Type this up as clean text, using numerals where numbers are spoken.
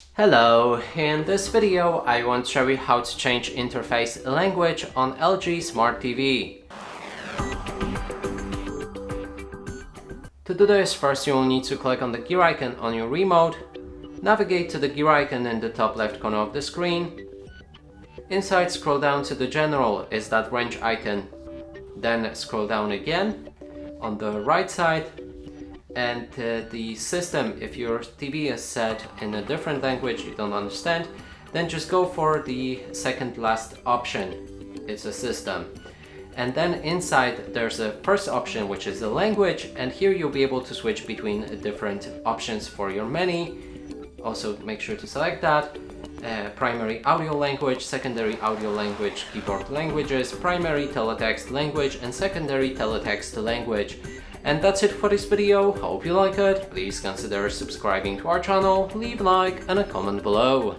Hello, in this video I want to show you how to change interface language on LG Smart TV. To do this, first you will need to click on the gear icon on your remote, navigate to the gear icon in the top left corner of the screen. Inside, scroll down to the general is that range icon, then scroll down again on the right side. And the system, if your TV is set in a different language you don't understand, then just go for the second last option. It's a system. And then inside there's a first option, which is the language, and here you'll be able to switch between different options for your menu. Also make sure to select that. Primary audio language, secondary audio language, keyboard languages, primary teletext language, and secondary teletext language. And that's it for this video. Hope you like it. Please consider subscribing to our channel, leave a like and a comment below.